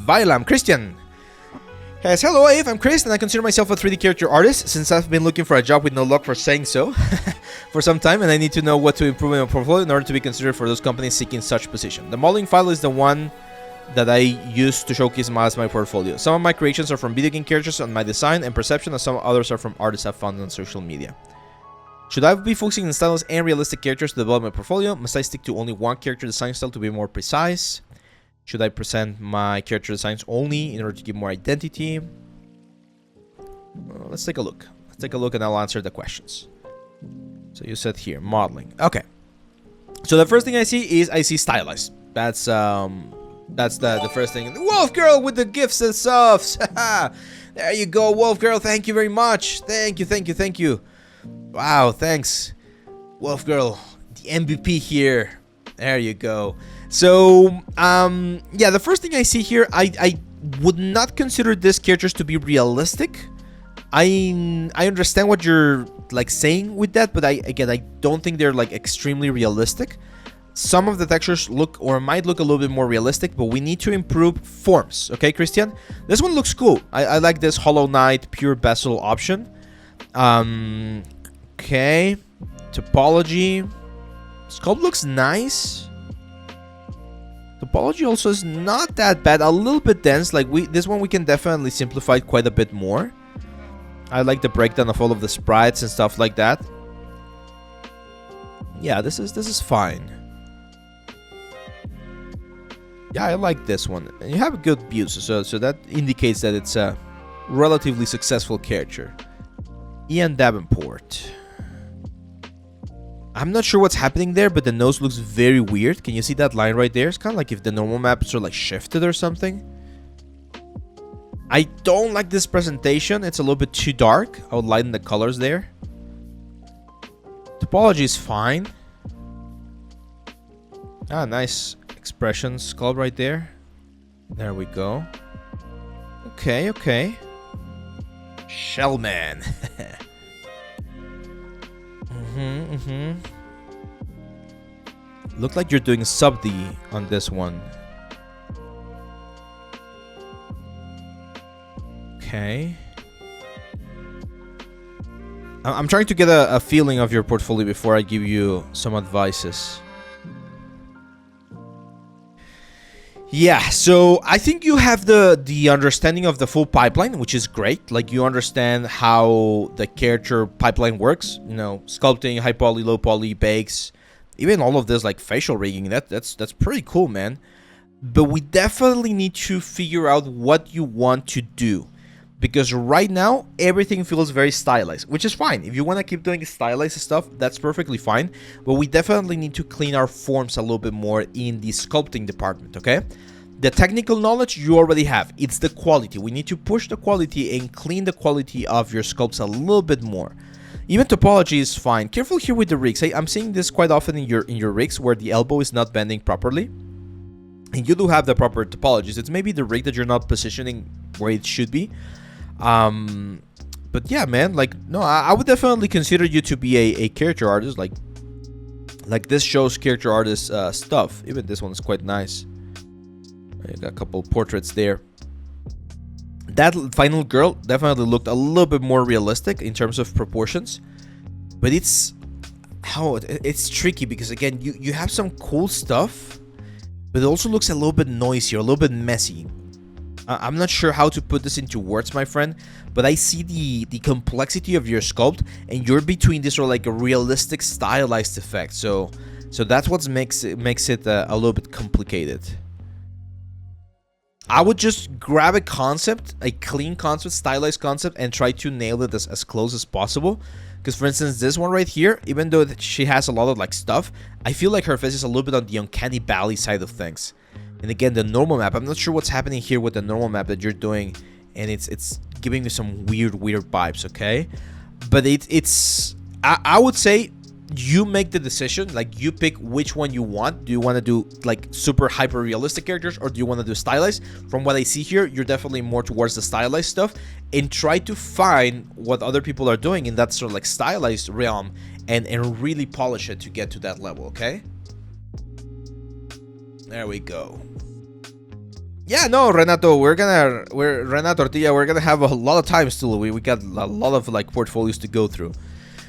Violam. Christian. Yes, hello Ave, I'm Chris and I consider myself a 3D character artist since I've been looking for a job with no luck for saying so for some time, and I need to know what to improve in my portfolio in order to be considered for those companies seeking such position. The modeling file is the one that I use to showcase my portfolio. Some of my creations are from video game characters on my design and perception, and some others are from artists I've found on social media. Should I be focusing on stylish and realistic characters to develop my portfolio? Must I stick to only one character design style to be more precise? Should I present my character designs only in order to give more identity? Let's take a look. Let's take a look and I'll answer the questions. So you said here, modeling. Okay. So the first thing I see is I see stylized. That's the first thing. Wolf Girl with the gifts and subs. There you go, Wolf Girl. Thank you very much. Thank you. Wow, thanks. Wolf Girl, the MVP here. There you go. So, yeah, the first thing I see here, I would not consider these characters to be realistic. I understand what you're like saying with that, but I don't think they're like extremely realistic. Some of the textures look or might look a little bit more realistic, but we need to improve forms. Okay, Christian? This one looks cool. I like this Hollow Knight pure bezel option. Okay. Topology. Sculpt looks nice. Topology also is not that bad. A little bit dense. Like this one we can definitely simplify it quite a bit more. I like the breakdown of all of the sprites and stuff like that. Yeah, this is fine. Yeah, I like this one. And you have a good build, so that indicates that it's a relatively successful character. Ian Davenport. I'm not sure what's happening there, but the nose looks very weird. Can you see that line right there? It's kind of like if the normal maps are like shifted or something. I don't like this presentation. It's a little bit too dark. I would lighten the colors there. Topology is fine. Ah, nice expression sculpt right there. There we go. Okay. Shellman. Look like you're doing sub D on this one. Okay. I'm trying to get a feeling of your portfolio before I give you some advices. Yeah, so I think you have the understanding of the full pipeline, which is great. Like, you understand how the character pipeline works. You know, sculpting, high poly, low poly, bakes, even all of this like facial rigging. That's pretty cool, man. But we definitely need to figure out what you want to do, because right now everything feels very stylized, which is fine. If you want to keep doing stylized stuff, that's perfectly fine. But we definitely need to clean our forms a little bit more in the sculpting department, okay? The technical knowledge you already have. It's the quality. We need to push the quality and clean the quality of your sculpts a little bit more. Even topology is fine. Careful here with the rigs. I'm seeing this quite often in your rigs where the elbow is not bending properly. And you do have the proper topologies. It's maybe the rig that you're not positioning where it should be. But yeah, man, like, no, I would definitely consider you to be a character artist. Like this shows character artist stuff. Even this one is quite nice. I got a couple portraits there. That final girl definitely looked a little bit more realistic in terms of proportions, but it's tricky because again, you have some cool stuff, but it also looks a little bit noisy, a little bit messy. I'm not sure how to put this into words, my friend, but I see the complexity of your sculpt, and you're between this sort of like a realistic stylized effect. So that's what makes it a little bit complicated. I would just grab a concept, a clean concept, stylized concept, and try to nail it as close as possible. Because, for instance, this one right here, even though she has a lot of like stuff, I feel like her face is a little bit on the uncanny valley side of things. And again, the normal map, I'm not sure what's happening here with the normal map that you're doing, and it's giving me some weird vibes, okay? But I would say you make the decision. Like, you pick which one you want. Do you want to do like super hyper realistic characters, or do you want to do stylized? From what I see here, you're definitely more towards the stylized stuff, and try to find what other people are doing in that sort of like stylized realm and really polish it to get to that level, okay? There we go. Yeah, no, Renato, we're Renato Tortilla. We're gonna have a lot of time still. We got a lot of like portfolios to go through.